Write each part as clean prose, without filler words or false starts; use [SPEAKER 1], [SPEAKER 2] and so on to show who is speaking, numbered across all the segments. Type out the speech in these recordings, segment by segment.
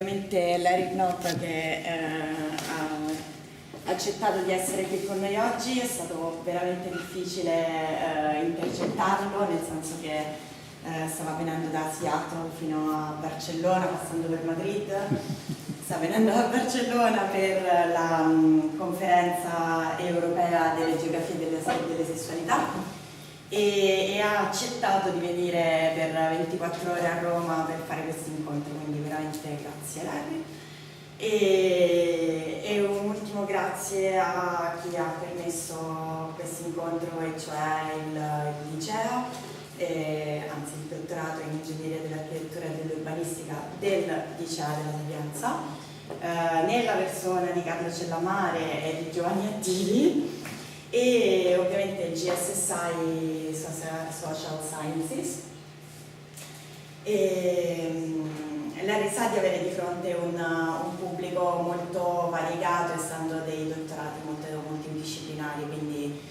[SPEAKER 1] Ovviamente Larry Knopp che ha accettato di essere qui con noi oggi. È stato veramente difficile intercettarlo, nel senso che stava venendo da Seattle fino a Barcellona, passando per Madrid. Sta venendo a Barcellona per la conferenza europea delle geografie delle sessualità e ha accettato di venire per 24 ore a Roma per fare questo incontro, quindi veramente grazie Larry. E un ultimo grazie a chi ha permesso questo incontro, e cioè il liceo, anzi il dottorato in ingegneria dell'architettura e dell'urbanistica del liceo della Sapienza, nella persona di Carlo Cellamare e di Giovanni Attili, e ovviamente il GSSI Social Sciences. Larry sa di avere di fronte un pubblico molto variegato, essendo dei dottorati molto multidisciplinari, quindi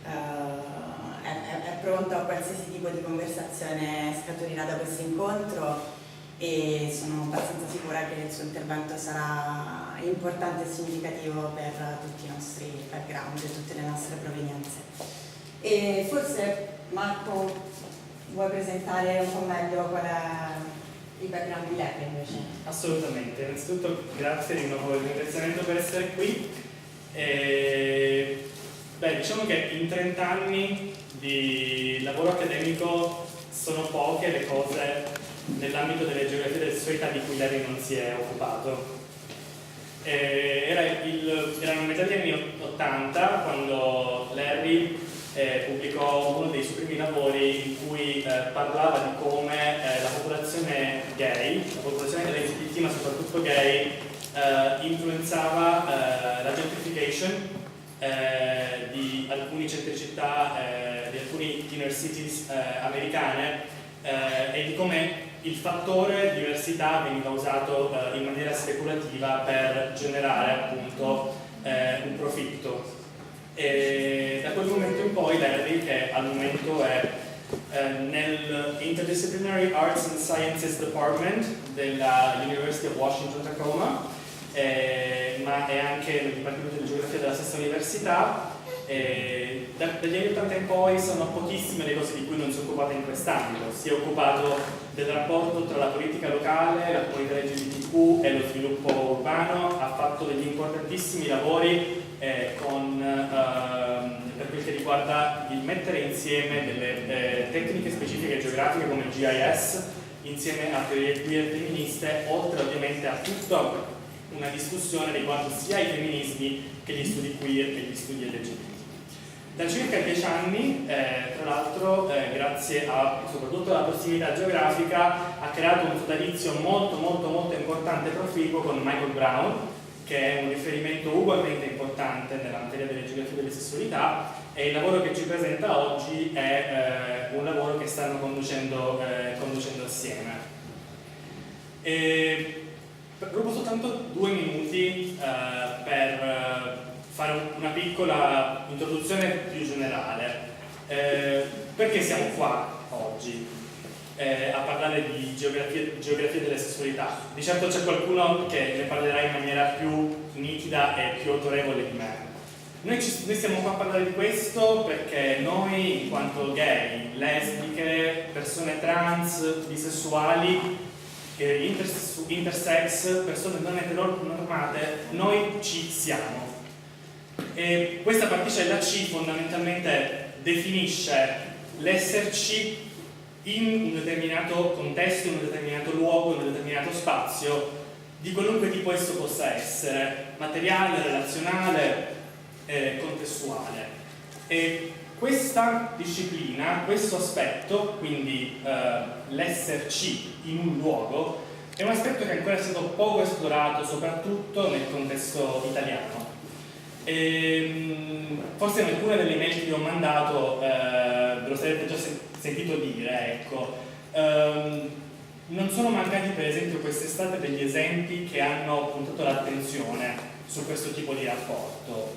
[SPEAKER 1] è pronto a qualsiasi tipo di conversazione scaturirà da questo incontro, e sono abbastanza sicura che il suo intervento sarà importante e significativo per tutti i nostri background e tutte le nostre provenienze. E forse Marco vuoi presentare un po' meglio qual è il background di Larry invece?
[SPEAKER 2] Assolutamente, innanzitutto grazie di nuovo del ringraziamento per essere qui. Diciamo che in 30 anni di lavoro accademico sono poche le cose nell'ambito delle geografie delle sessualità di cui Larry non si è occupato. Erano metà degli anni 80 quando Larry pubblicò uno dei suoi primi lavori in cui parlava di come la popolazione gay, la popolazione LGBT, ma soprattutto gay, influenzava la gentrification di alcuni centri città, di alcuni inner cities americane, e di come il fattore diversità veniva usato in maniera speculativa per generare appunto un profitto. E da quel momento in poi Larry, che al momento è nel Interdisciplinary Arts and Sciences Department della University of Washington Tacoma, ma è anche nel Dipartimento di Geografia della stessa università. Dagli anni 80 in poi sono pochissime le cose di cui non si è occupato in quest'ambito. Si è occupato del rapporto tra la politica locale, la comunità LGBTQ e lo sviluppo urbano, ha fatto degli importantissimi lavori per quel che riguarda il mettere insieme delle tecniche specifiche geografiche come il GIS insieme a teorie queer femministe, oltre ovviamente a tutta una discussione riguardo sia i femminismi che gli studi queer e gli studi LGBT. Da circa 10 anni, tra l'altro, grazie soprattutto alla prossimità geografica, ha creato un sodalizio molto importante e proficuo con Michael Brown, che è un riferimento ugualmente importante nella materia delle geografie delle sessualità, e il lavoro che ci presenta oggi è un lavoro che stanno conducendo assieme. Rubo soltanto 2 minuti per fare una piccola introduzione più generale. Perché siamo qua oggi a parlare di geografia delle sessualità? Di certo c'è qualcuno che ne parlerà in maniera più nitida e più autorevole di me. Noi siamo qua a parlare di questo perché noi, in quanto gay, lesbiche, persone trans, bisessuali, intersex, persone non eteronormate, noi ci siamo. E questa particella C fondamentalmente definisce l'esserci in un determinato contesto, in un determinato luogo, in un determinato spazio, di qualunque tipo esso possa essere, materiale, relazionale, contestuale. E questa disciplina, questo aspetto, quindi l'esserci in un luogo, è un aspetto che ancora è stato poco esplorato, soprattutto nel contesto italiano. Forse in alcune delle email che vi ho mandato ve lo sarete già sentito dire, ecco. Non sono mancati per esempio quest'estate degli esempi che hanno puntato l'attenzione su questo tipo di rapporto.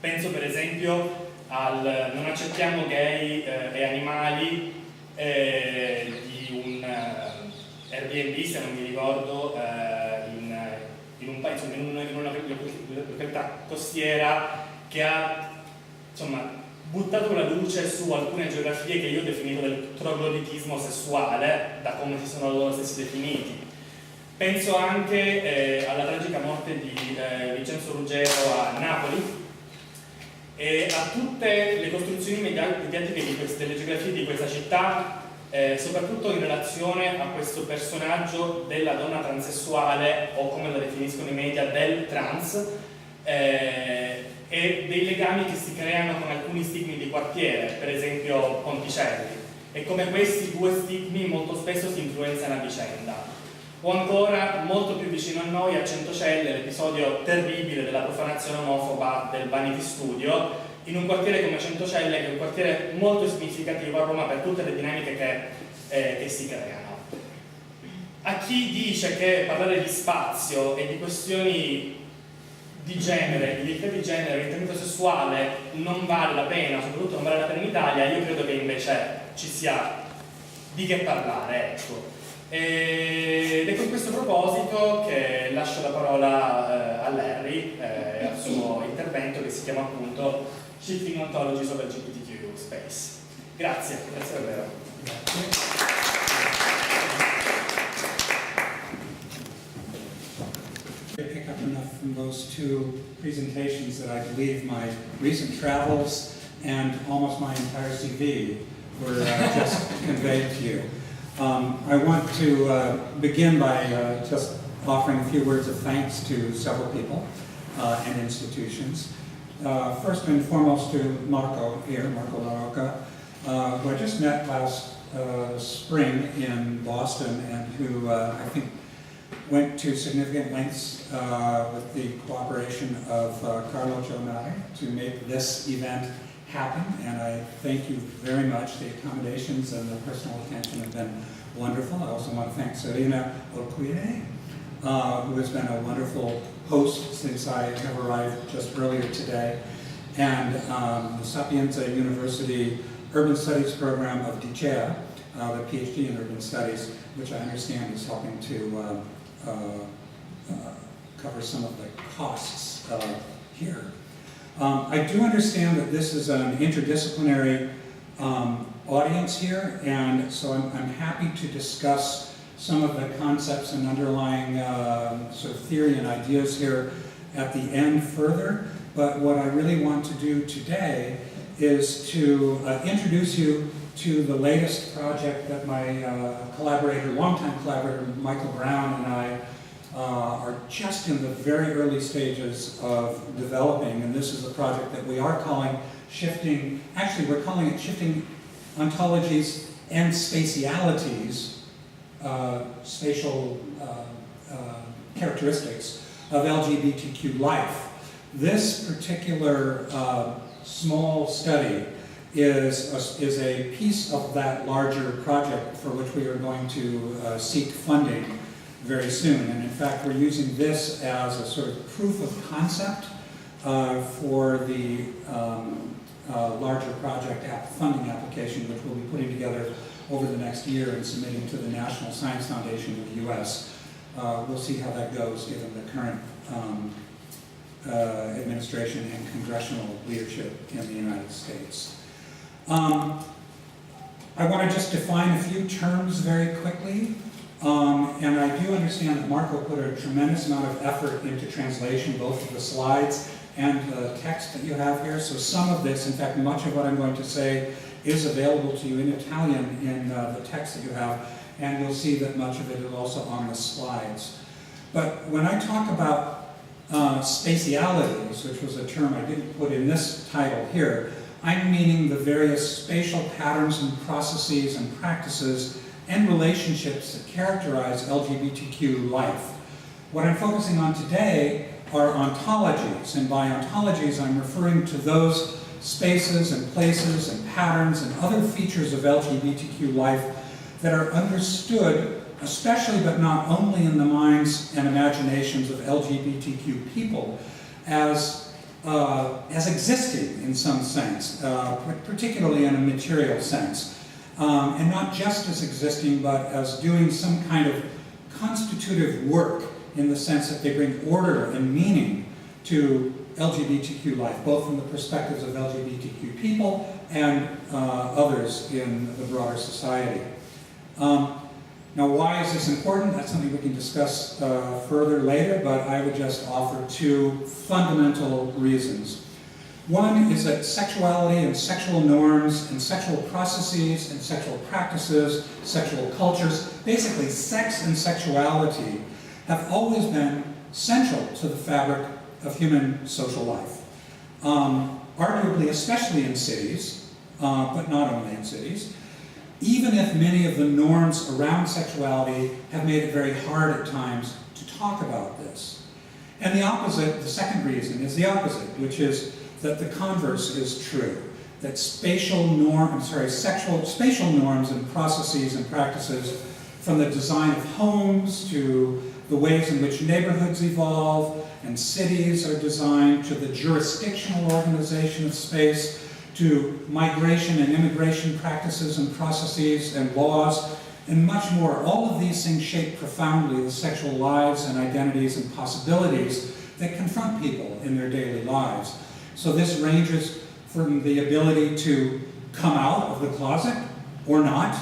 [SPEAKER 2] Penso per esempio al non accettiamo gay e animali di un Airbnb, se non mi ricordo, in tastiera che ha, insomma, buttato la luce su alcune geografie che io ho definito del trogloditismo sessuale, da come si sono loro stessi definiti. Penso anche alla tragica morte di Vincenzo Ruggero a Napoli e a tutte le costruzioni mediatiche delle geografie di questa città, soprattutto in relazione a questo personaggio della donna transessuale, o come la definiscono i media, del trans, e dei legami che si creano con alcuni stigmi di quartiere, per esempio Ponticelli, e come questi due stigmi molto spesso si influenzano a vicenda. O ancora, molto più vicino a noi, a Centocelle, l'episodio terribile della profanazione omofoba del Vanity Studio, in un quartiere come Centocelle, che è un quartiere molto significativo a Roma per tutte le dinamiche che si creano. A chi dice che parlare di spazio e di questioni di genere, di identità di genere, di orientamento sessuale non vale la pena, soprattutto non vale la pena in Italia, io credo che invece ci sia di che parlare, ecco. Ed è con questo proposito che lascio la parola a Larry al suo intervento, che si chiama appunto Shifting Ontologies of LGBTQ Space. Grazie davvero.
[SPEAKER 3] I pick up enough from those two presentations that I believe my recent travels and almost my entire CV were just conveyed to you. I want to begin by just offering a few words of thanks to several people and institutions. First and foremost to Marco here, Marco LaRocca, who I just met last spring in Boston, and who I think went to significant lengths with the cooperation of Carlo Giovanni to make this event happen, and I thank you very much. The accommodations and the personal attention have been wonderful. I also want to thank Serena Olquire, who has been a wonderful host since I have arrived just earlier today, and the Sapienza University Urban Studies program of DICEA, the PhD in Urban Studies, which I understand is helping to cover some of the costs here. I do understand that this is an interdisciplinary audience here, and so I'm happy to discuss some of the concepts and underlying sort of theory and ideas here at the end further. But what I really want to do today is to introduce you to the latest project that my collaborator, longtime collaborator, Michael Brown, and I are just in the very early stages of developing, and this is a project that we are calling Shifting, actually we're calling it Shifting Ontologies and Spatialities, spatial characteristics of LGBTQ life. This particular small study is a piece of that larger project for which we are going to seek funding very soon. And in fact, we're using this as a sort of proof of concept for the larger project funding application, which we'll be putting together over the next year and submitting to the National Science Foundation of the U.S. We'll see how that goes given the current administration and congressional leadership in the United States. I want to just define a few terms very quickly. And I do understand that Marco put a tremendous amount of effort into translation, both of the slides and the text that you have here. So some of this, in fact, much of what I'm going to say is available to you in Italian in the text that you have, and you'll see that much of it is also on the slides. But when I talk about spatialities, which was a term I didn't put in this title here, I'm meaning the various spatial patterns and processes and practices and relationships that characterize LGBTQ life. What I'm focusing on today are ontologies, and by ontologies I'm referring to those spaces and places and patterns and other features of LGBTQ life that are understood, especially but not only in the minds and imaginations of LGBTQ people, as existing in some sense, particularly in a material sense. And not just as existing, but as doing some kind of constitutive work in the sense that they bring order and meaning to LGBTQ life, both from the perspectives of LGBTQ people and others in the broader society. Now, why is this important? That's something we can discuss further later, but I would just offer two fundamental reasons. One is that sexuality and sexual norms and sexual processes and sexual practices, sexual cultures, basically sex and sexuality, have always been central to the fabric of human social life. Arguably, especially in cities, but not only in cities, even if many of the norms around sexuality have made it very hard at times to talk about this. And the opposite, the second reason, is the opposite, which is that the converse is true. That spatial norms and processes and practices, from the design of homes to the ways in which neighborhoods evolve and cities are designed, to the jurisdictional organization of space, to migration and immigration practices and processes and laws, and much more. All of these things shape profoundly the sexual lives and identities and possibilities that confront people in their daily lives. So this ranges from the ability to come out of the closet or not,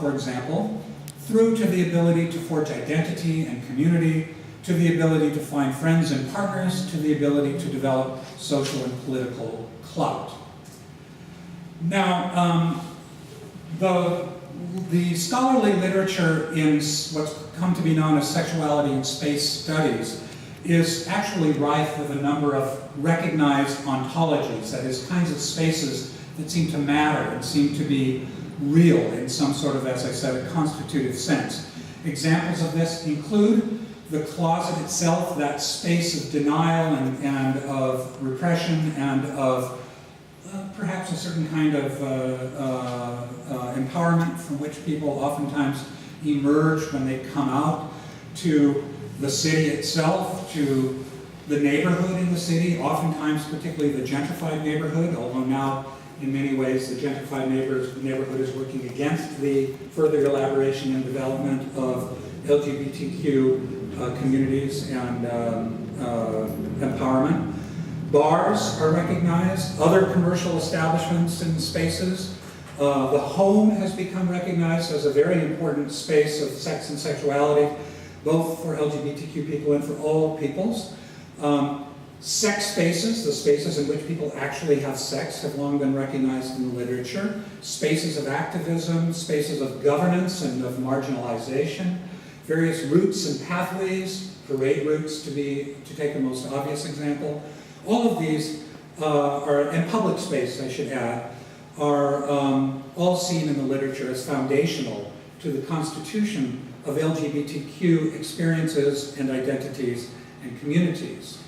[SPEAKER 3] for example, through to the ability to forge identity and community, to the ability to find friends and partners, to the ability to develop social and political clout. Now, the scholarly literature in what's come to be known as sexuality and space studies is actually rife with a number of recognized ontologies, that is, kinds of spaces that seem to matter and seem to be real in some sort of, as I said, a constitutive sense. Examples of this include the closet itself, that space of denial and of repression and of perhaps a certain kind of empowerment from which people oftentimes emerge when they come out, to the city itself, to the neighborhood in the city, oftentimes particularly the gentrified neighborhood, although now in many ways the gentrified neighborhood is working against the further elaboration and development of LGBTQ communities and empowerment. Bars are recognized, other commercial establishments and spaces. The home has become recognized as a very important space of sex and sexuality, both for LGBTQ people and for all peoples. Sex spaces, the spaces in which people actually have sex, have long been recognized in the literature. Spaces of activism, spaces of governance and of marginalization, various routes and pathways, parade routes to take the most obvious example. All of these and public space, I should add, are all seen in the literature as foundational to the constitution of LGBTQ experiences and identities and communities.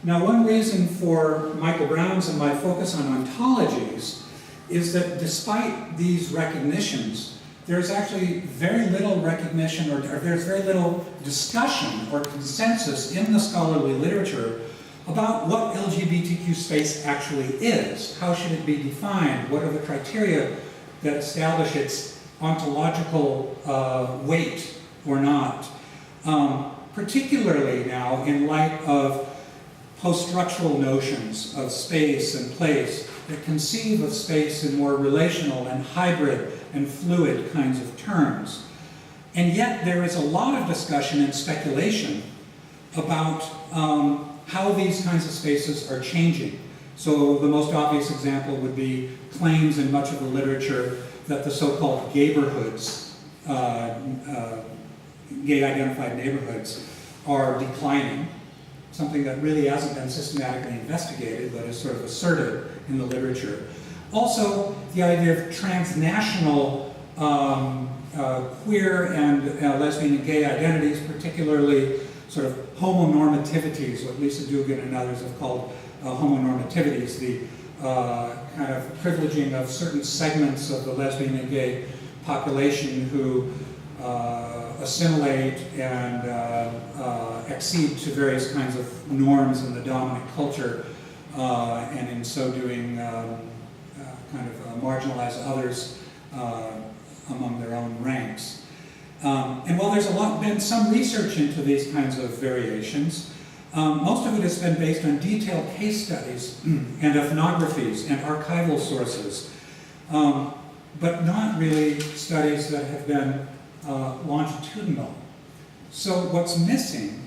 [SPEAKER 3] Now, one reason for Michael Brown's and my focus on ontologies is that despite these recognitions, there's actually very little recognition, or there's very little discussion or consensus in the scholarly literature about what LGBTQ space actually is. How should it be defined? What are the criteria that establish its ontological weight or not? Particularly now in light of post-structural notions of space and place that conceive of space in more relational and hybrid and fluid kinds of terms. And yet there is a lot of discussion and speculation about how these kinds of spaces are changing. So the most obvious example would be claims in much of the literature that the so-called gayborhoods, gay-identified neighborhoods, are declining, something that really hasn't been systematically investigated, but is sort of asserted in the literature. Also, the idea of transnational queer and lesbian and gay identities, particularly sort of homonormativities, what Lisa Dugan and others have called homonormativities, the kind of privileging of certain segments of the lesbian and gay population who assimilate and accede to various kinds of norms in the dominant culture, and in so doing kind of marginalize others among their own ranks. And while there's been some research into these kinds of variations, Most of it has been based on detailed case studies and ethnographies and archival sources, but not really studies that have been longitudinal. So what's missing,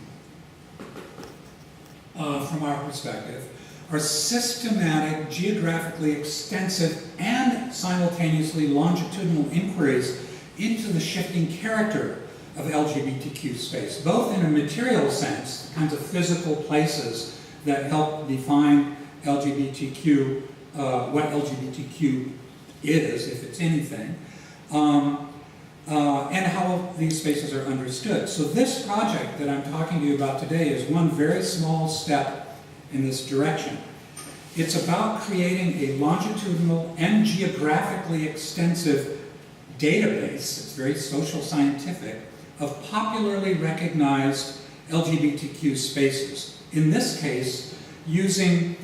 [SPEAKER 3] from our perspective, are systematic, geographically extensive, and simultaneously longitudinal inquiries into the shifting character of LGBTQ space, both in a material sense, the kinds of physical places that help define LGBTQ, what LGBTQ is, if it's anything, and how these spaces are understood. So this project that I'm talking to you about today is one very small step in this direction. It's about creating a longitudinal and geographically extensive database, it's very social scientific, of popularly recognized LGBTQ spaces. In this case, using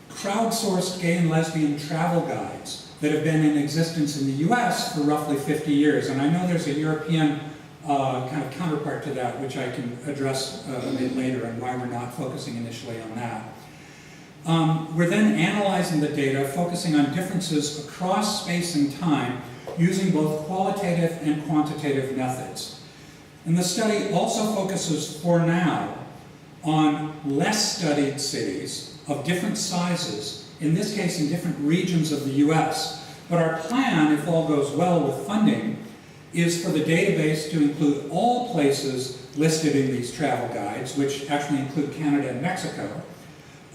[SPEAKER 3] crowdsourced gay and lesbian travel guides that have been in existence in the US for roughly 50 years. And I know there's a European kind of counterpart to that, which I can address a bit later, and why we're not focusing initially on that. We're then analyzing the data, focusing on differences across space and time, using both qualitative and quantitative methods. And the study also focuses, for now, on less studied cities of different sizes, in this case in different regions of the US. But our plan, if all goes well with funding, is for the database to include all places listed in these travel guides, which actually include Canada and Mexico,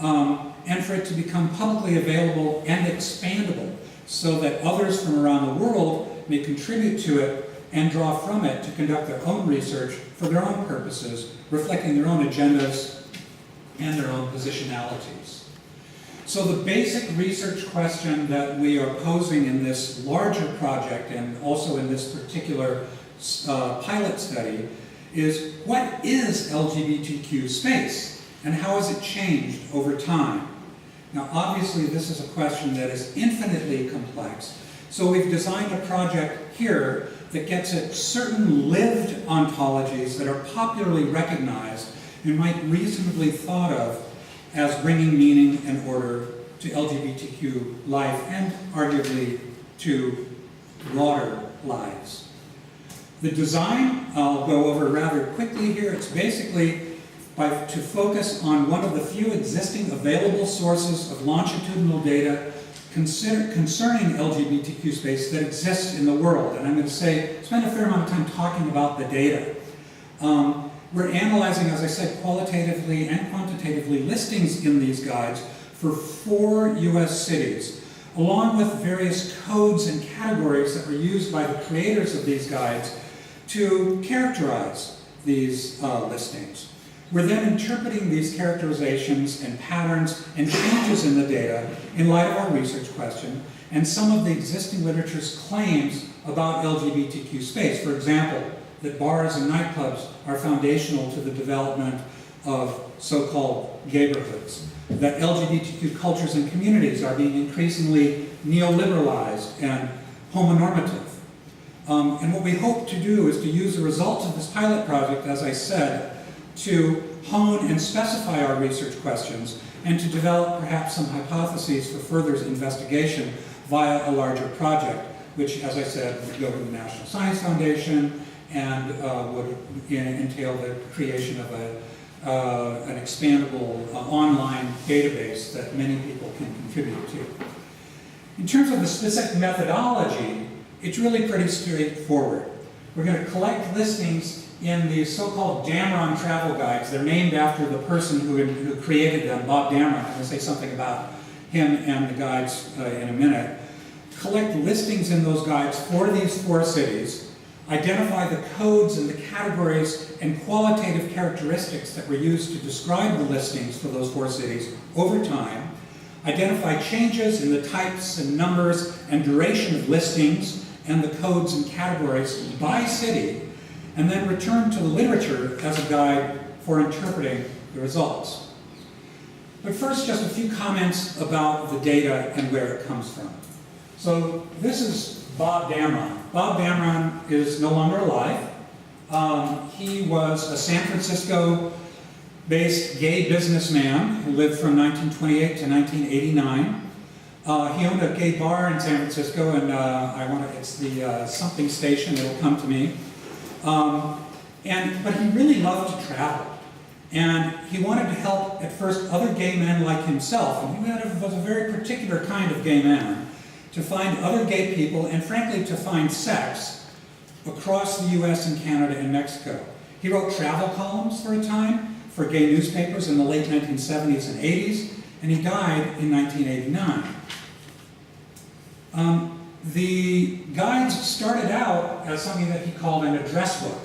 [SPEAKER 3] and for it to become publicly available and expandable so that others from around the world may contribute to it and draw from it to conduct their own research for their own purposes, reflecting their own agendas and their own positionalities. So the basic research question that we are posing in this larger project, and also in this particular pilot study, is what is LGBTQ space, and how has it changed over time? Now obviously this is a question that is infinitely complex, so we've designed a project here that gets at certain lived ontologies that are popularly recognized and might reasonably thought of as bringing meaning and order to LGBTQ life and arguably to broader lives. The design, I'll go over rather quickly here. It's basically to focus on one of the few existing available sources of longitudinal data concerning LGBTQ space that exists in the world. And I'm going to spend a fair amount of time talking about the data. We're analyzing, as I said, qualitatively and quantitatively listings in these guides for 4 US cities, along with various codes and categories that were used by the creators of these guides to characterize these listings. We're then interpreting these characterizations and patterns and changes in the data in light of our research question and some of the existing literature's claims about LGBTQ space. For example, that bars and nightclubs are foundational to the development of so-called neighborhoods, that LGBTQ cultures and communities are being increasingly neoliberalized and homonormative. And what we hope to do is to use the results of this pilot project, as I said, to hone and specify our research questions and to develop perhaps some hypotheses for further investigation via a larger project, which, as I said, would go to the National Science Foundation and would entail the creation of an expandable online database that many people can contribute to. In terms of the specific methodology, it's really pretty straightforward. We're going to collect listings in these so-called Dameron travel guides. They're named after the person who created them, Bob Dameron. I'm going to say something about him and the guides in a minute. Collect listings in those guides for these 4 cities, identify the codes and the categories and qualitative characteristics that were used to describe the listings for those 4 cities over time, identify changes in the types and numbers and duration of listings and the codes and categories by city, and then return to the literature as a guide for interpreting the results. But first, just a few comments about the data and where it comes from. So this is Bob Dameron. Bob Dameron is no longer alive. He was a San Francisco based gay businessman who lived from 1928 to 1989. He owned a gay bar in San Francisco, and it's the something station, it'll come to me. But he really loved to travel. And he wanted to help, at first, other gay men like himself, and he was a very particular kind of gay man, to find other gay people, and frankly, to find sex across the US and Canada and Mexico. He wrote travel columns for a time for gay newspapers in the late 1970s and 80s, and he died in 1989. The guides started out as something that he called an address book,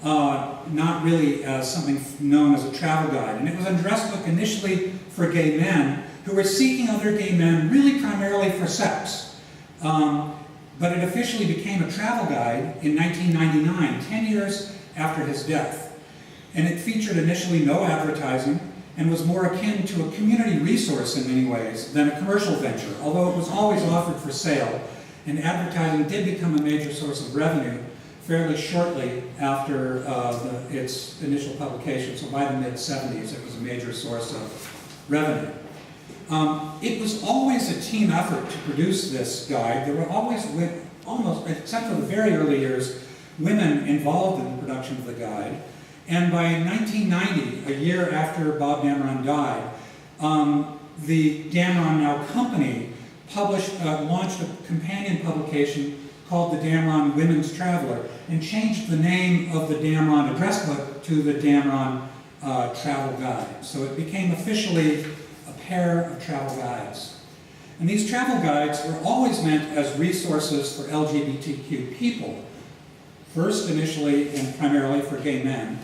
[SPEAKER 3] not really as something known as a travel guide. And it was an address book initially for gay men who were seeking other gay men, really primarily for sex. But it officially became a travel guide in 1999, 10 years after his death. And it featured initially no advertising and was more akin to a community resource in many ways than a commercial venture, although it was always offered for sale, and advertising did become a major source of revenue fairly shortly after its initial publication. So by the mid-70s, it was a major source of revenue. It was always a team effort to produce this guide. There were always, almost, except for the very early years, women involved in the production of the guide. And by 1990, a year after Bob Dameron died, the Dameron Now Company launched a companion publication called the Dameron Women's Traveler, and changed the name of the Dameron address book to the Dameron Travel Guide. So it became officially a pair of travel guides. And these travel guides were always meant as resources for LGBTQ people, first initially and primarily for gay men.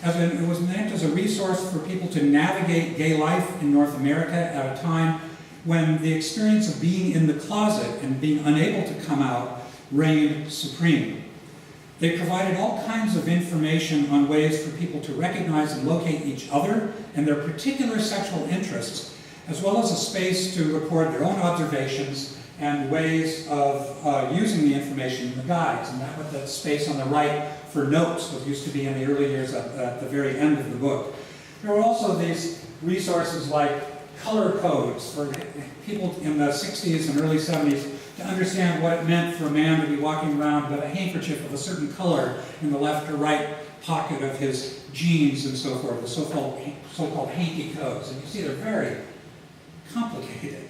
[SPEAKER 3] It was meant as a resource for people to navigate gay life in North America at a time when the experience of being in the closet and being unable to come out reigned supreme. They provided all kinds of information on ways for people to recognize and locate each other and their particular sexual interests, as well as a space to record their own observations and ways of using the information in the guides. And that space on the right for notes was used to be in the early years at the very end of the book. There were also these resources like color codes for people in the 60s and early 70s to understand what it meant for a man to be walking around with a handkerchief of a certain color in the left or right pocket of his jeans and so forth, the so-called hanky codes. And you see they're very complicated.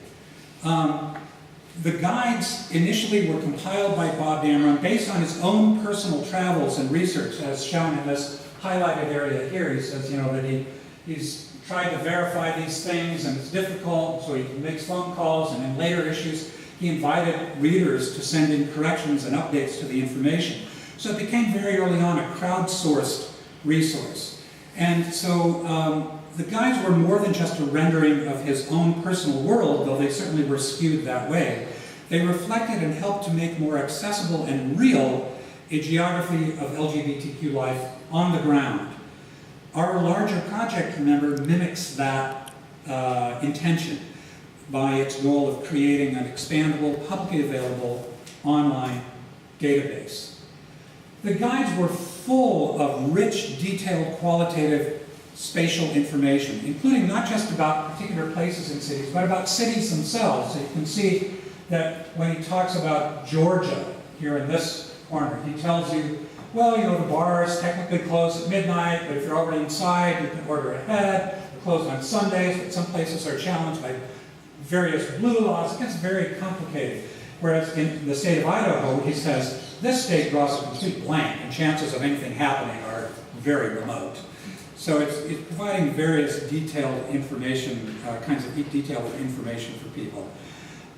[SPEAKER 3] The guides initially were compiled by Bob Dameron based on his own personal travels and research, as shown in this highlighted area here. He says, that he's tried to verify these things and it's difficult, so he makes phone calls, and in later issues he invited readers to send in corrections and updates to the information. So it became very early on a crowdsourced resource. And so the guides were more than just a rendering of his own personal world, though they certainly were skewed that way. They reflected and helped to make more accessible and real a geography of LGBTQ life on the ground. Our larger project, remember, mimics that intention by its goal of creating an expandable, publicly available online database. The guides were full of rich, detailed, qualitative spatial information, including not just about particular places in cities, but about cities themselves. So you can see that when he talks about Georgia, here in this corner, he tells you, well, the bars technically close at midnight, but if you're already inside, you can order ahead. They're closed on Sundays, but some places are challenged by various blue laws. It gets very complicated. Whereas in the state of Idaho, he says, this state draws a complete blank, and chances of anything happening are very remote. So it's providing various detailed information, kinds of detailed information for people.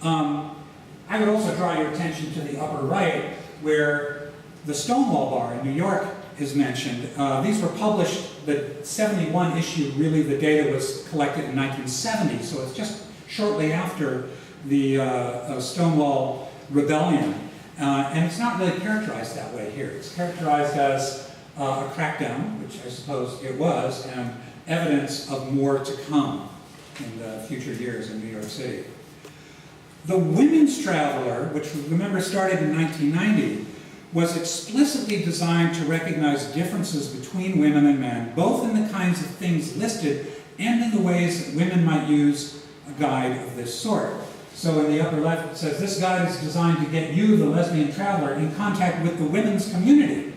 [SPEAKER 3] I would also draw your attention to the upper right, where the Stonewall Bar in New York is mentioned. These were published, the 71 issue, really the data was collected in 1970, so it's just shortly after the Stonewall Rebellion. And it's not really characterized that way here. It's characterized as a crackdown, which I suppose it was, and evidence of more to come in the future years in New York City. The Women's Traveler, which remember started in 1990, was explicitly designed to recognize differences between women and men, both in the kinds of things listed and in the ways that women might use a guide of this sort. So in the upper left it says, this guide is designed to get you, the lesbian traveler, in contact with the women's community.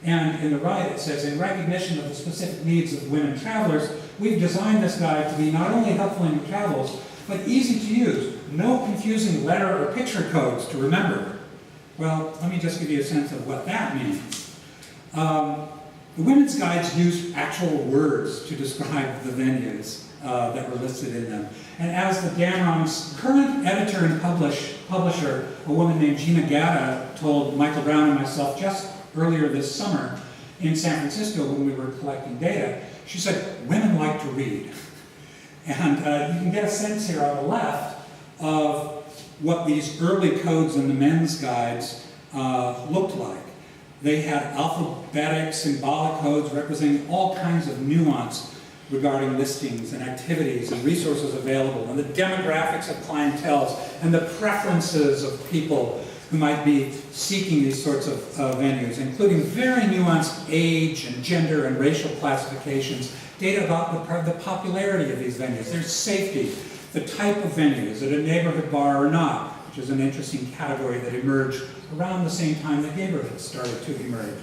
[SPEAKER 3] And in the right it says, in recognition of the specific needs of women travelers, we've designed this guide to be not only helpful in your travels, but easy to use. No confusing letter or picture codes to remember. Well, let me just give you a sense of what that means. The women's guides use actual words to describe the venues that were listed in them. And as the Damron's current editor and publisher, a woman named Gina Gatta, told Michael Brown and myself just earlier this summer in San Francisco when we were collecting data, she said, women like to read. And you can get a sense here on the left of what these early codes in the men's guides looked like. They had alphabetic, symbolic codes representing all kinds of nuance regarding listings and activities and resources available, and the demographics of clienteles and the preferences of people who might be seeking these sorts of venues, including very nuanced age and gender and racial classifications, data about the popularity of these venues, their safety, the type of venue, is it a neighborhood bar or not, which is an interesting category that emerged around the same time that neighborhoods started to emerge.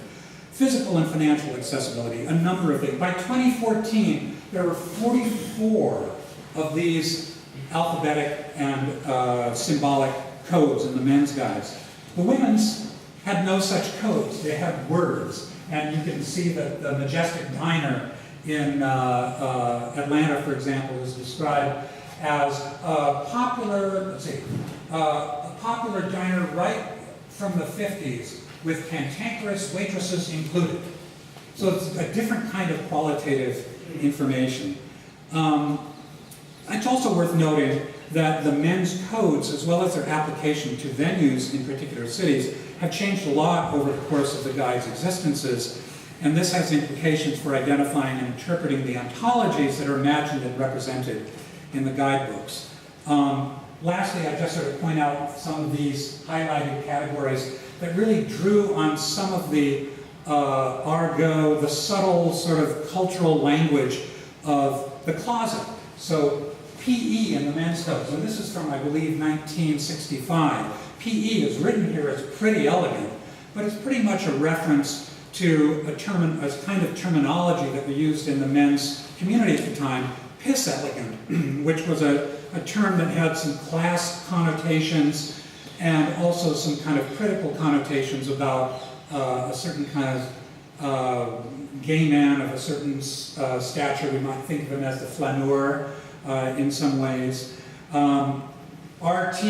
[SPEAKER 3] Physical and financial accessibility, a number of things. By 2014, there were 44 of these alphabetic and symbolic codes in the men's guides. The women's had no such codes. They had words. And you can see that the Majestic Diner in Atlanta, for example, is described as a popular, a popular diner right from the 50s with cantankerous waitresses included. So it's a different kind of qualitative information. It's also worth noting that the men's codes, as well as their application to venues in particular cities, have changed a lot over the course of the guide's existences, and this has implications for identifying and interpreting the ontologies that are imagined and represented in the guidebooks. Lastly, I just sort of point out some of these highlighted categories that really drew on some of the argot, the subtle sort of cultural language of the closet. So PE in the men's codes, and this is from, I believe, 1965. PE is written here as pretty elegant, but it's pretty much a reference to a kind of terminology that we used in the men's community at the time, piss elegant, which was a term that had some class connotations and also some kind of critical connotations about a certain kind of gay man of a certain stature. We might think of him as the flaneur in some ways. RT,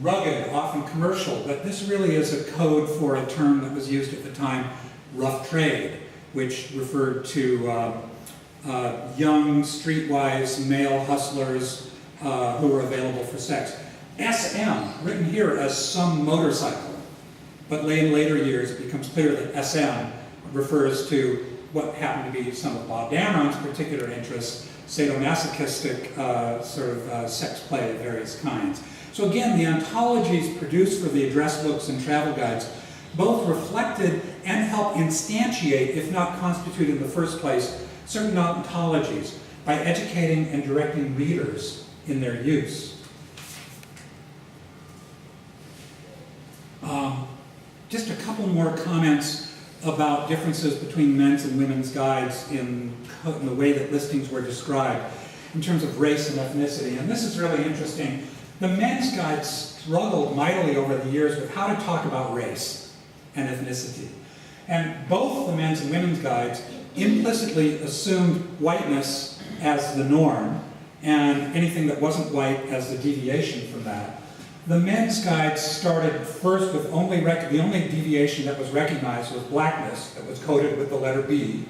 [SPEAKER 3] rugged, often commercial, but this really is a code for a term that was used at the time, rough trade, which referred to young, streetwise male hustlers who were available for sex. SM, written here as some motorcycle, but in later years it becomes clear that SM refers to what happened to be some of Bob Dameron's particular interests, sadomasochistic sort of sex play of various kinds. So again, the ontologies produced for the address books and travel guides both reflected and helped instantiate, if not constitute in the first place, certain ontologies by educating and directing readers in their use. Just a couple more comments about differences between men's and women's guides in the way that listings were described in terms of race and ethnicity. And this is really interesting. The men's guides struggled mightily over the years with how to talk about race and ethnicity. And both the men's and women's guides implicitly assumed whiteness as the norm and anything that wasn't white as the deviation from that. The men's guides started first with the only deviation that was recognized was blackness, that was coded with the letter B.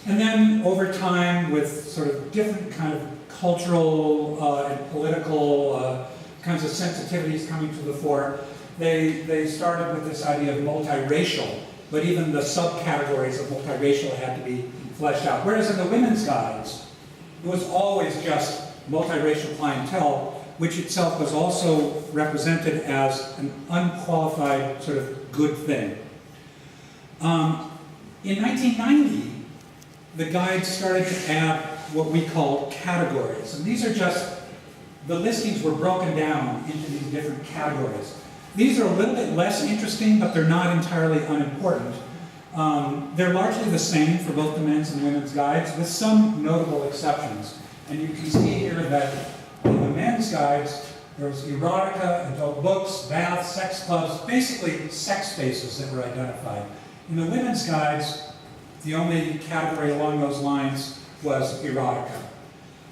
[SPEAKER 3] And then over time, with sort of different kind of cultural and political kinds of sensitivities coming to the fore, they started with this idea of multiracial, but even the subcategories of multiracial had to be fleshed out. Whereas in the women's guides, it was always just multiracial clientele, which itself was also represented as an unqualified sort of good thing. In 1990, the guide started to add what we call categories. And these are just, the listings were broken down into these different categories. These are a little bit less interesting, but they're not entirely unimportant. They're largely the same for both the men's and women's guides, with some notable exceptions. And you can see here that in the men's guides, there was erotica, adult books, baths, sex clubs, basically sex spaces that were identified. In the women's guides, the only category along those lines was erotica.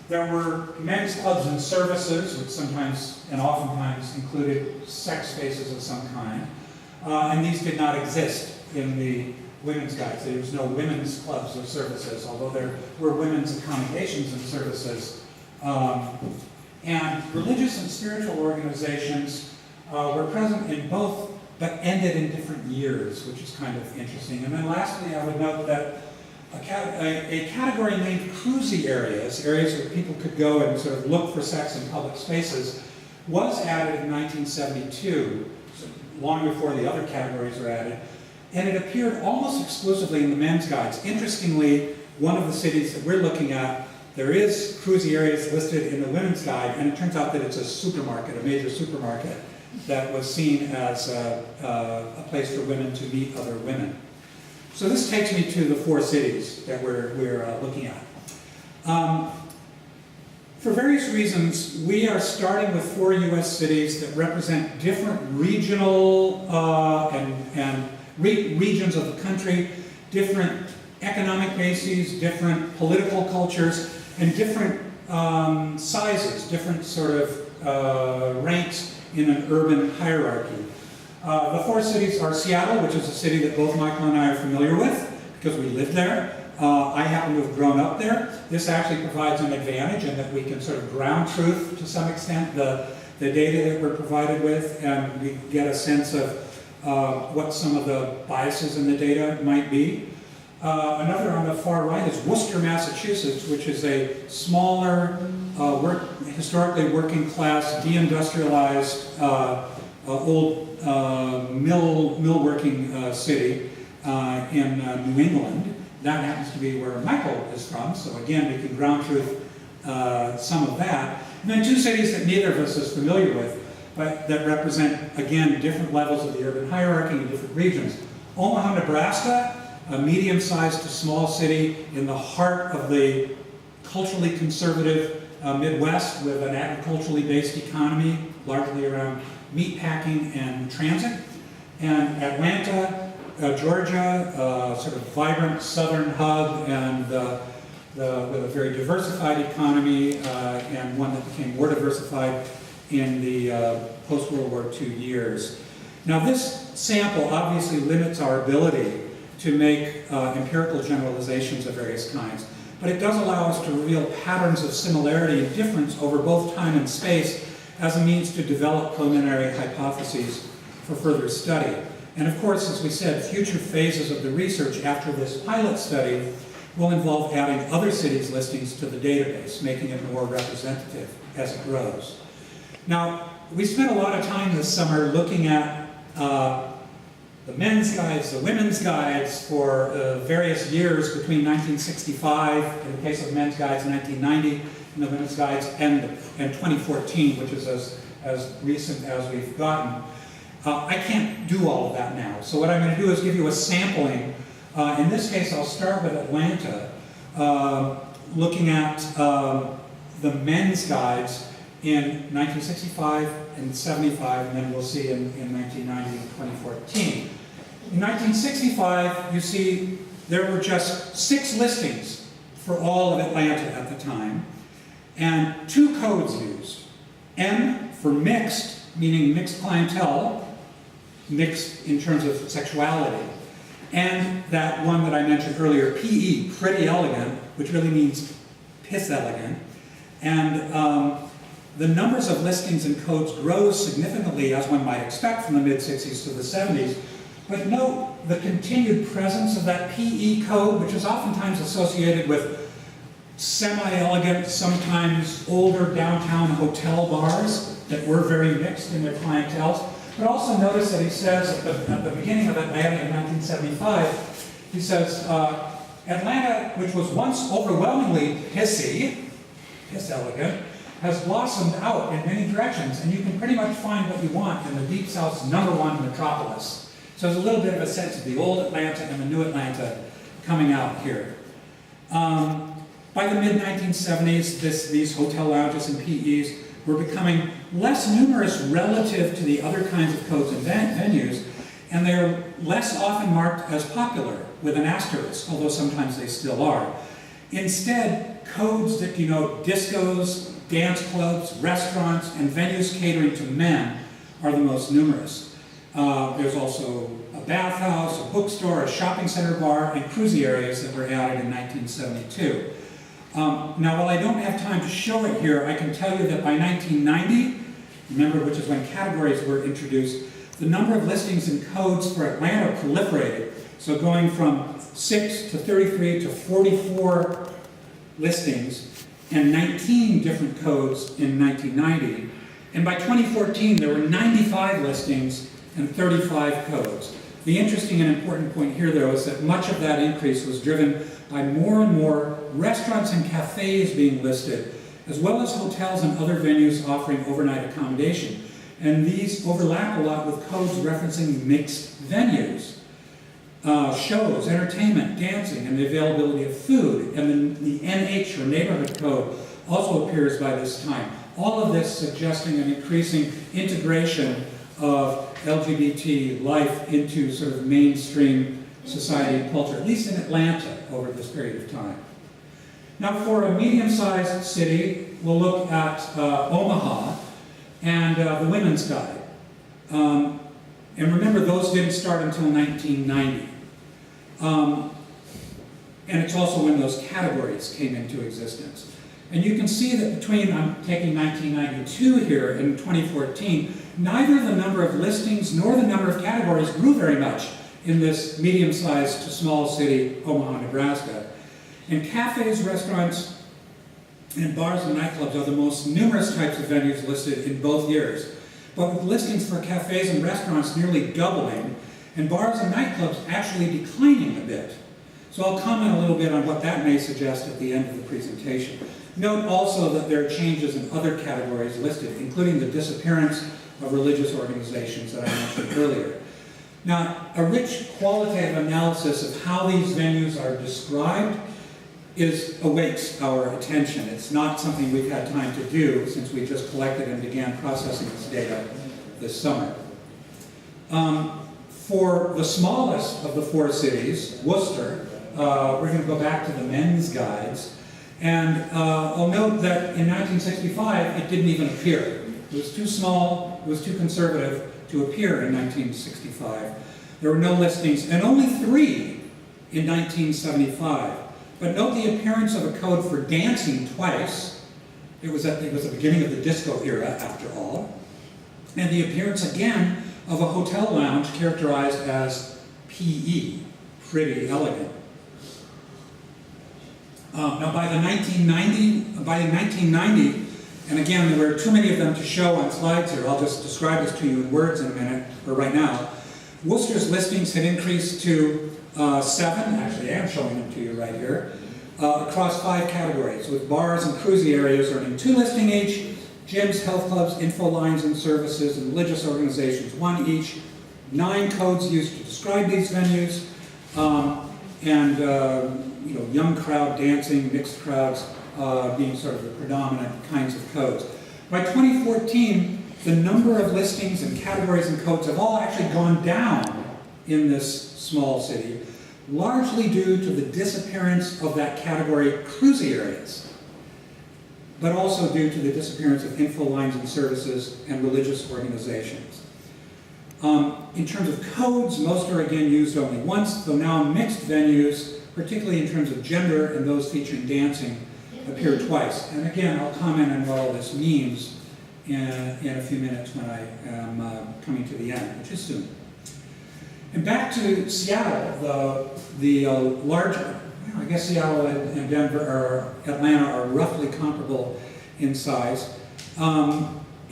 [SPEAKER 3] There were men's clubs and services, which sometimes and oftentimes included sex spaces of some kind, and these did not exist in the women's guides. There was no women's clubs or services, although there were women's accommodations and services. And religious and spiritual organizations were present in both, but ended in different years, which is kind of interesting. And then lastly, I would note that a category named cruisy areas, areas where people could go and sort of look for sex in public spaces, was added in 1972, so long before the other categories were added, and it appeared almost exclusively in the men's guides. Interestingly, one of the cities that we're looking at, there is cruisy areas listed in the women's guide, and it turns out that it's a supermarket, a major supermarket, that was seen as a place for women to meet other women. So this takes me to the 4 cities that we're looking at. For various reasons, we are starting with 4 U.S. cities that represent different regional regions of the country, different economic bases, different political cultures, and different sizes, different sort of ranks in an urban hierarchy. The 4 cities are Seattle, which is a city that both Michael and I are familiar with because we lived there. I happen to have grown up there. This actually provides an advantage in that we can sort of ground truth to some extent the data that we're provided with, and we get a sense of what some of the biases in the data might be. Another on the far right is Worcester, Massachusetts, which is a smaller, historically working class, deindustrialized, old mill working city in New England. That happens to be where Michael is from, so again, we can ground truth some of that. And then 2 cities that neither of us is familiar with, but that represent, again, different levels of the urban hierarchy in different regions. Omaha, Nebraska, a medium-sized to small city in the heart of the culturally conservative Midwest with an agriculturally based economy, largely around meatpacking and transit. And Atlanta, Georgia, sort of vibrant southern hub and with a very diversified economy and one that became more diversified in the post-World War II years. Now this sample obviously limits our ability to make empirical generalizations of various kinds, but it does allow us to reveal patterns of similarity and difference over both time and space as a means to develop preliminary hypotheses for further study. And of course, as we said, future phases of the research after this pilot study will involve adding other cities' listings to the database, making it more representative as it grows. Now, we spent a lot of time this summer looking at the men's guides, the women's guides for various years between 1965, in the case of the men's guides, 1990, and the women's guides, and 2014, which is as recent as we've gotten. I can't do all of that now, so what I'm going to do is give you a sampling. In this case, I'll start with Atlanta, looking at the men's guides in 1965 and 75, and then we'll see in 1990 and 2014. In 1965, you see there were just 6 listings for all of Atlanta at the time, and 2 codes used. M for mixed, meaning mixed clientele, mixed in terms of sexuality, and that one that I mentioned earlier, PE, pretty elegant, which really means piss elegant. And the numbers of listings and codes grows significantly, as one might expect, from the mid-60s to the 70s. But note the continued presence of that PE code, which is oftentimes associated with semi-elegant, sometimes older downtown hotel bars that were very mixed in their clienteles. But also notice that he says at the beginning of Atlanta in 1975, he says, Atlanta, which was once overwhelmingly hissy, hiss elegant, has blossomed out in many directions, and you can pretty much find what you want in the Deep South's #1 metropolis. So there's a little bit of a sense of the old Atlanta and the new Atlanta coming out here. By the mid-1970s, these hotel lounges and PEs were becoming less numerous relative to the other kinds of codes and venues, and they're less often marked as popular with an asterisk, although sometimes they still are. Instead, codes that denote discos, dance clubs, restaurants, and venues catering to men are the most numerous. There's also a bathhouse, a bookstore, a shopping center bar, and cruisy areas that were added in 1972. Now, while I don't have time to show it here, I can tell you that by 1990, remember, which is when categories were introduced, the number of listings and codes for Atlanta proliferated. So going from 6 to 33 to 44 listings and 19 different codes in 1990. And by 2014, there were 95 listings and 35 codes. The interesting and important point here, though, is that much of that increase was driven by more and more restaurants and cafes being listed, as well as hotels and other venues offering overnight accommodation. And these overlap a lot with codes referencing mixed venues. Shows, entertainment, dancing, and the availability of food. And the NH, or neighborhood code, also appears by this time. All of this suggesting an increasing integration of LGBT life into sort of mainstream society and culture, at least in Atlanta over this period of time. Now, for a medium-sized city, we'll look at Omaha and the Women's Guide. And remember, those didn't start until 1990. And it's also when those categories came into existence. And you can see that between, I'm taking 1992 here and 2014, neither the number of listings nor the number of categories grew very much in this medium-sized to small city, Omaha, Nebraska. And cafes, restaurants, and bars and nightclubs are the most numerous types of venues listed in both years. But with listings for cafes and restaurants nearly doubling, and bars and nightclubs actually declining a bit. So I'll comment a little bit on what that may suggest at the end of the presentation. Note also that there are changes in other categories listed, including the disappearance of religious organizations that I mentioned earlier. Now, a rich qualitative analysis of how these venues are described awakes our attention. It's not something we've had time to do since we just collected and began processing this data this summer. For the smallest of the 4 cities, Worcester, we're going to go back to the men's guides. And I'll note that in 1965, it didn't even appear. It was too small, it was too conservative to appear in 1965. There were no listings, and only 3 in 1975. But note the appearance of a code for dancing twice. It was the beginning of the disco era, after all. And the appearance again of a hotel lounge characterized as PE, pretty elegant. Now by the 1990, and again, there were too many of them to show on slides here. I'll just describe this to you in words in a minute, or right now. Worcester's listings had increased to 7, actually I am showing them to you right here, across 5 categories, with bars and cruisy areas earning 2 listings each, gyms, health clubs, info lines and services, and religious organizations 1 each, 9 codes used to describe these venues, young crowd dancing, mixed crowds being sort of the predominant kinds of codes. By 2014, the number of listings and categories and codes have all actually gone down in this small city, largely due to the disappearance of that category cruisy areas, but also due to the disappearance of info lines and services and religious organizations. In terms of codes, most are again used only once, though now mixed venues, particularly in terms of gender and those featuring dancing, appear twice. And again, I'll comment on what all this means in a few minutes when I am coming to the end, which is soon. And back to Seattle, the larger, I guess Seattle and Denver or Atlanta are roughly comparable in size.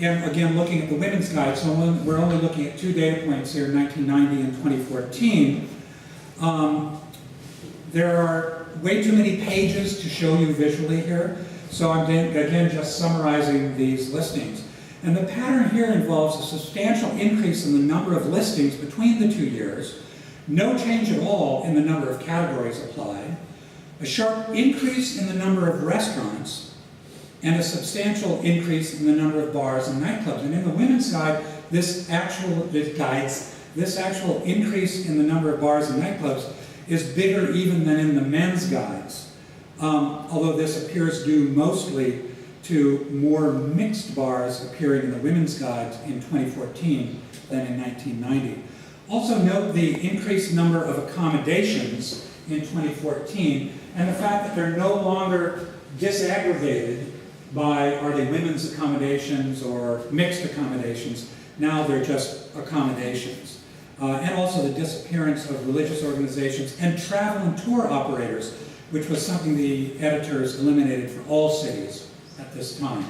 [SPEAKER 3] And again, looking at the women's guide, so we're only looking at 2 data points here, 1990 and 2014. There are way too many pages to show you visually here, so I'm again just summarizing these listings. And the pattern here involves a substantial increase in the number of listings between the 2 years, no change at all in the number of categories applied, a sharp increase in the number of restaurants, and a substantial increase in the number of bars and nightclubs. And in the women's guide, this actual increase in the number of bars and nightclubs is bigger even than in the men's guides, although this appears due mostly to more mixed bars appearing in the women's guides in 2014 than in 1990. Also note the increased number of accommodations in 2014 and the fact that they're no longer disaggregated by are they women's accommodations or mixed accommodations. Now they're just accommodations. And also the disappearance of religious organizations and travel and tour operators, which was something the editors eliminated for all cities at this time.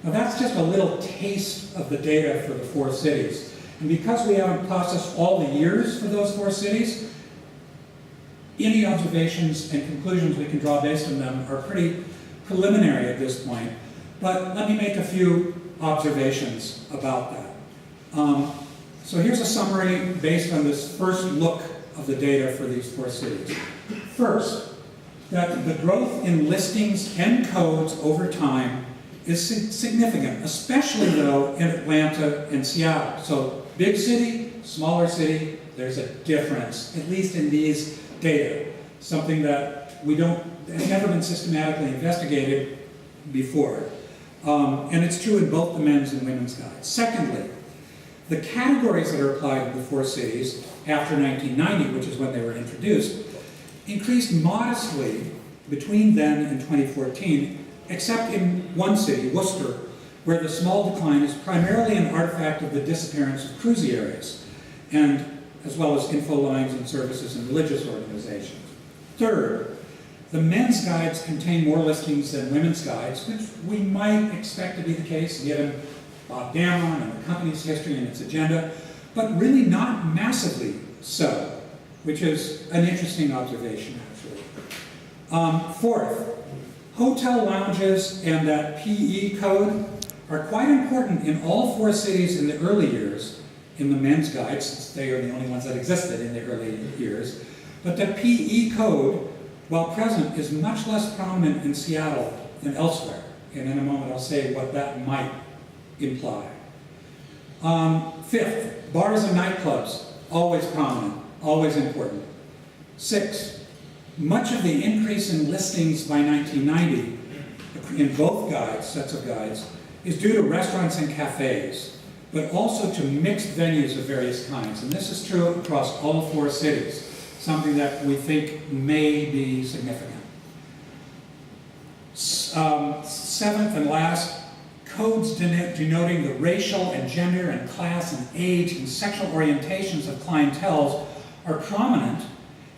[SPEAKER 3] Now that's just a little taste of the data for the 4 cities. And because we haven't processed all the years for those 4 cities, any observations and conclusions we can draw based on them are pretty preliminary at this point. But let me make a few observations about that. So here's a summary based on this first look of the data for these 4 cities. First, that the growth in listings and codes over time is significant, especially though in Atlanta and Seattle. So big city, smaller city, there's a difference, at least in these data, something that has never been systematically investigated before. And it's true in both the men's and women's guides. Secondly, the categories that are applied to the 4 cities after 1990, which is when they were introduced, increased modestly between then and 2014, except in one city, Worcester, where the small decline is primarily an artifact of the disappearance of cruisy areas, and as well as info lines and services and religious organizations. Third, the men's guides contain more listings than women's guides, which we might expect to be the case given Bob Damron and the company's history and its agenda, but really not massively so, which is an interesting observation, actually. Fourth, hotel lounges and that PE code are quite important in all 4 cities in the early years, in the men's guides, since they are the only ones that existed in the early years. But the PE code, while present, is much less prominent in Seattle than elsewhere. And in a moment I'll say what that might imply. Fifth, bars and nightclubs, always prominent, always important. Six, much of the increase in listings by 1990 in both guides, sets of guides, is due to restaurants and cafes, but also to mixed venues of various kinds. And this is true across all 4 cities, something that we think may be significant. Seventh and last, codes denoting the racial and gender and class and age and sexual orientations of clienteles are prominent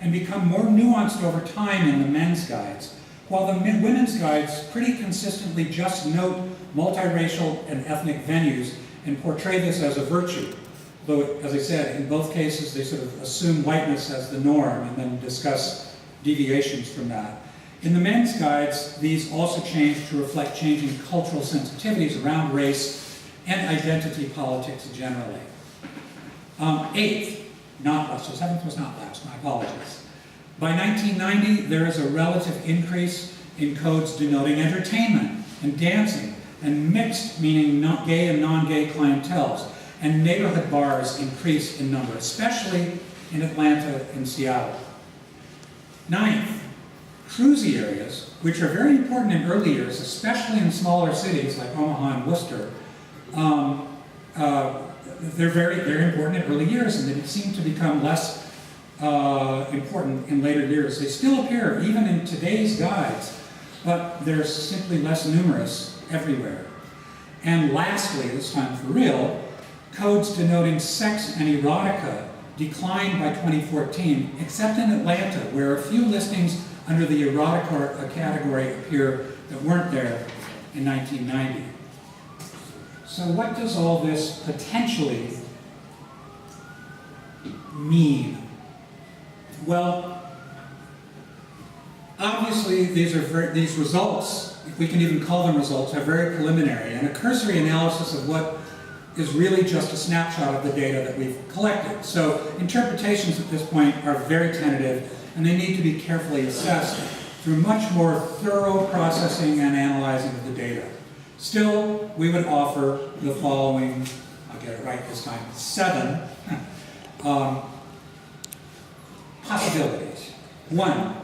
[SPEAKER 3] and become more nuanced over time in the men's guides, while the women's guides pretty consistently just note multiracial and ethnic venues and portray this as a virtue. Though, as I said, in both cases they sort of assume whiteness as the norm and then discuss deviations from that. In the men's guides, these also change to reflect changing cultural sensitivities around race and identity politics generally. Eighth, not last, so 7th was not last, my apologies. By 1990, there is a relative increase in codes denoting entertainment and dancing, and mixed, meaning not gay and non-gay clienteles, and neighborhood bars increase in number, especially in Atlanta and Seattle. 9th, cruisy areas, which are very important in early years, especially in smaller cities like Omaha and Worcester, they're very important in early years, and they seem to become less important in later years. They still appear even in today's guides, but they're simply less numerous everywhere. And lastly, this time for real, codes denoting sex and erotica declined by 2014, except in Atlanta, where a few listings under the erotica category appear that weren't there in 1990. So what does all this potentially mean? Well, obviously these results, if we can even call them results, are very preliminary, and a cursory analysis of what is really just a snapshot of the data that we've collected. So interpretations at this point are very tentative, and they need to be carefully assessed through much more thorough processing and analyzing of the data. Still, we would offer the following, I'll get it right this time, 7 possibilities. 1,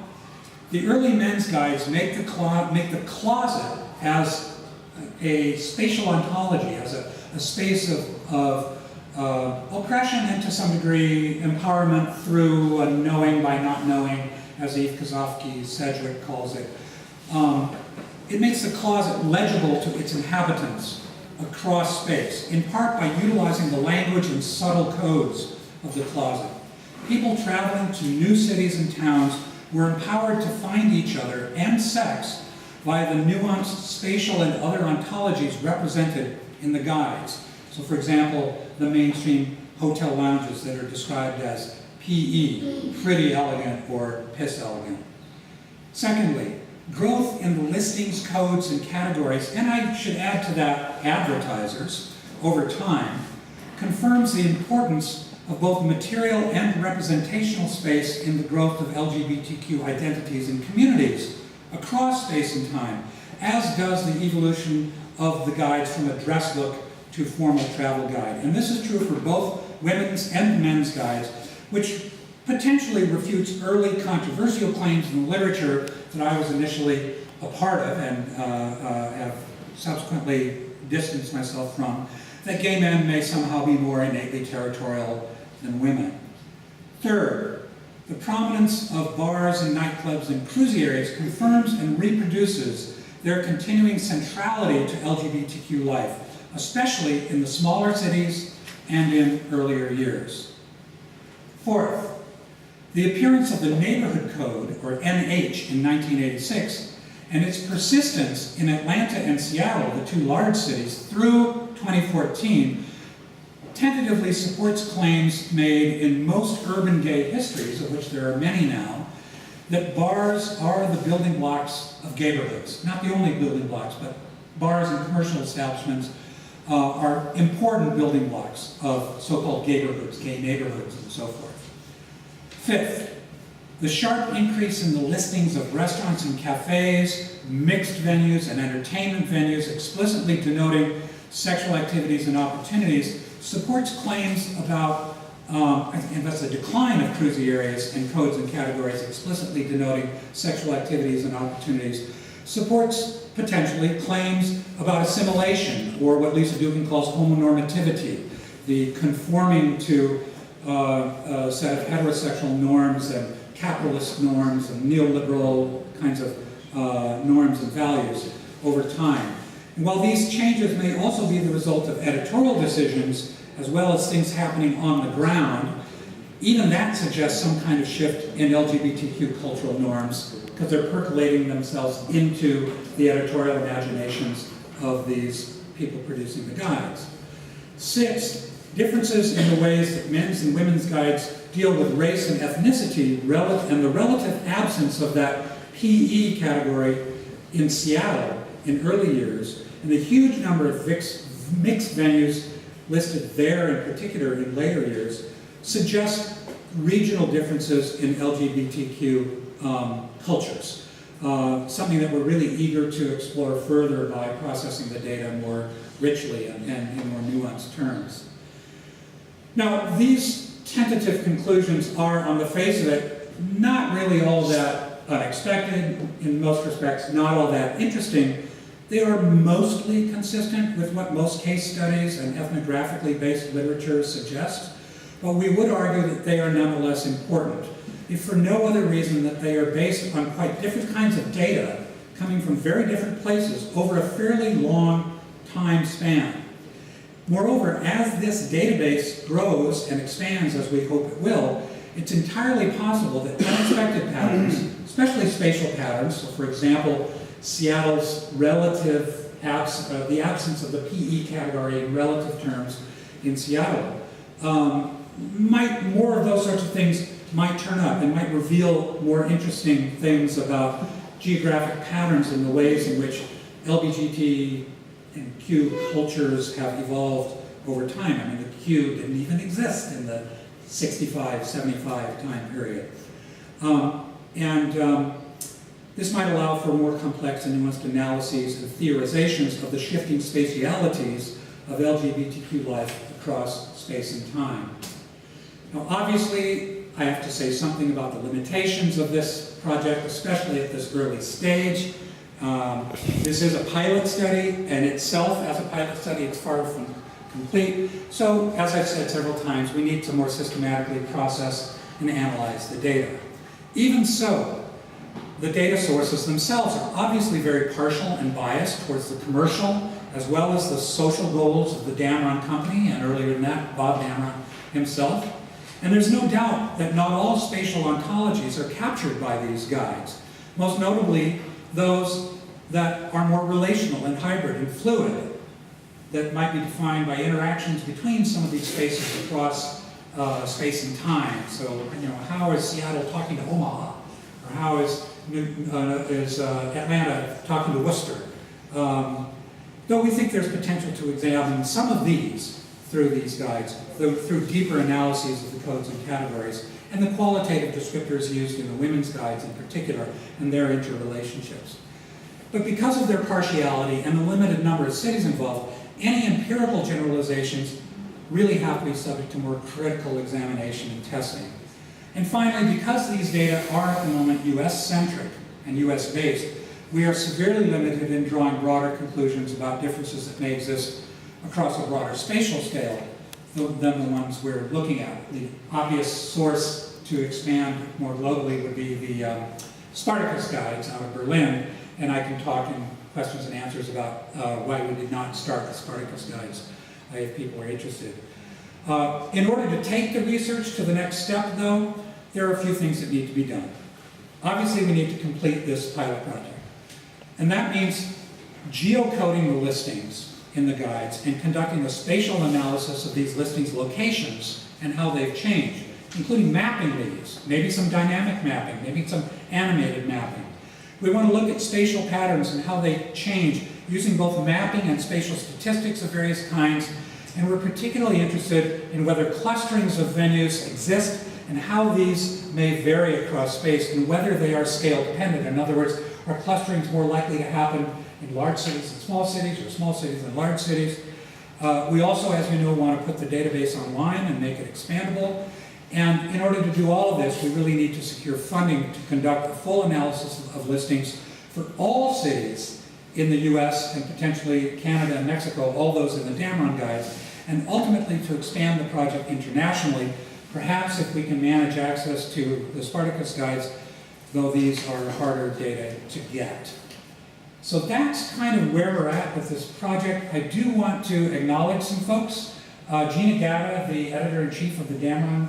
[SPEAKER 3] the early men's guides make the closet as a spatial ontology, as a space of oppression and to some degree empowerment through a knowing by not knowing, as Eve Kosofsky-Sedgwick calls it. It makes the closet legible to its inhabitants across space, in part by utilizing the language and subtle codes of the closet. People traveling to new cities and towns were empowered to find each other and sex via the nuanced spatial and other ontologies represented in the guides. So for example, the mainstream hotel lounges that are described as PE, pretty elegant, or piss elegant. Secondly, growth in the listings, codes, and categories, and I should add to that advertisers, over time, confirms the importance of both material and representational space in the growth of LGBTQ identities and communities across space and time, as does the evolution of the guides from a dress book to formal travel guide. And this is true for both women's and men's guides, which potentially refutes early controversial claims in the literature that I was initially a part of and have subsequently distanced myself from, that gay men may somehow be more innately territorial than women. Third, the prominence of bars and nightclubs and cruisy areas confirms and reproduces their continuing centrality to LGBTQ life, especially in the smaller cities and in earlier years. Fourth, the appearance of the Neighborhood Code, or NH, in 1986, and its persistence in Atlanta and Seattle, the 2 large cities, through 2014, tentatively supports claims made in most urban gay histories, of which there are many now, that bars are the building blocks of gayborhoods. Not the only building blocks, but bars and commercial establishments are important building blocks of so-called gayborhoods, gay neighborhoods, and so forth. Fifth, the sharp increase in the listings of restaurants and cafes, mixed venues, and entertainment venues explicitly denoting sexual activities and opportunities supports claims about, and that's a decline of cruisy areas and codes and categories explicitly denoting sexual activities and opportunities, supports potentially claims about assimilation, or what Lisa Dugan calls homonormativity, the conforming to a set of heterosexual norms and capitalist norms and neoliberal kinds of norms and values over time. And while these changes may also be the result of editorial decisions, as well as things happening on the ground, even that suggests some kind of shift in LGBTQ cultural norms, because they're percolating themselves into the editorial imaginations of these people producing the guides. Sixth, differences in the ways that men's and women's guides deal with race and ethnicity and the relative absence of that PE category in Seattle in early years, and the huge number of mixed venues listed there in particular in later years, suggest regional differences in LGBTQ cultures. Something that we're really eager to explore further by processing the data more richly and in more nuanced terms. Now, these tentative conclusions are, on the face of it, not really all that unexpected, in most respects not all that interesting. They are mostly consistent with what most case studies and ethnographically based literature suggests, but we would argue that they are nonetheless important, if for no other reason that they are based on quite different kinds of data coming from very different places over a fairly long time span. Moreover, as this database grows and expands, as we hope it will, it's entirely possible that unexpected patterns, especially spatial patterns, so for example, Seattle's relative the absence of the PE category in relative terms in Seattle. More of those sorts of things might turn up and might reveal more interesting things about geographic patterns in the ways in which LGBTQ cultures have evolved over time. I mean, the Q didn't even exist in the 65, 75 time period. This might allow for more complex and nuanced analyses and theorizations of the shifting spatialities of LGBTQ life across space and time. Now, obviously, I have to say something about the limitations of this project, especially at this early stage. This is a pilot study, and itself, as a pilot study, it's far from complete. So, as I've said several times, we need to more systematically process and analyze the data. Even so, the data sources themselves are obviously very partial and biased towards the commercial, as well as the social goals of the Damron company, and earlier than that, Bob Damron himself. And there's no doubt that not all spatial ontologies are captured by these guides, most notably those that are more relational and hybrid and fluid, that might be defined by interactions between some of these spaces across space and time. So, you know, how is Seattle talking to Omaha? Or how is Atlanta talking to Worcester? Though we think there's potential to examine some of these through these guides, through deeper analyses of the codes and categories, and the qualitative descriptors used in the women's guides in particular, and their interrelationships. But because of their partiality and the limited number of cities involved, any empirical generalizations really have to be subject to more critical examination and testing. And finally, because these data are at the moment US-centric and US-based, we are severely limited in drawing broader conclusions about differences that may exist across a broader spatial scale than the ones we're looking at. The obvious source to expand more globally would be the Spartacus guides out of Berlin, and I can talk in questions and answers about why we did not start the Spartacus guides if people are interested. In order to take the research to the next step, though, there are a few things that need to be done. Obviously, we need to complete this pilot project. And that means geocoding the listings in the guides and conducting a spatial analysis of these listings' locations and how they've changed, including mapping these, maybe some dynamic mapping, maybe some animated mapping. We want to look at spatial patterns and how they change using both mapping and spatial statistics of various kinds. And we're particularly interested in whether clusterings of venues exist and how these may vary across space and whether they are scale dependent. In other words, are clusterings more likely to happen in large cities and small cities, or small cities and large cities? We also, as you know, want to put the database online and make it expandable. And in order to do all of this, we really need to secure funding to conduct a full analysis of listings for all cities in the US and potentially Canada and Mexico, all those in the Damron guides, and ultimately to expand the project internationally, perhaps if we can manage access to the Spartacus guides, though these are harder data to get. So that's kind of where we're at with this project. I do want to acknowledge some folks. Gina Gava, the editor-in-chief of the Damron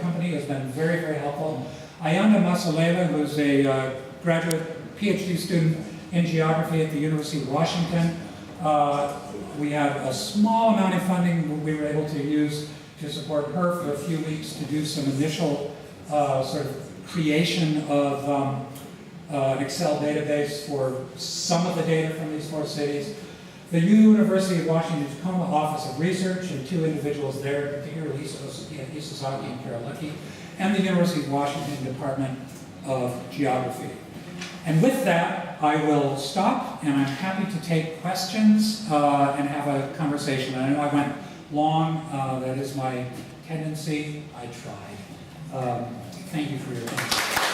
[SPEAKER 3] company, has been very, very helpful. Ayanda Masalela, who's a graduate PhD student in geography at the University of Washington. We have a small amount of funding we were able to use to support her for a few weeks to do some initial sort of creation of an Excel database for some of the data from these 4 cities. The University of Washington Tacoma Office of Research and 2 individuals there, particularly Lisa Sasaki and Kara Lucky, and the University of Washington Department of Geography. And with that, I will stop, and I'm happy to take questions and have a conversation. I know I went long, that is my tendency. I tried. Thank you for your attention.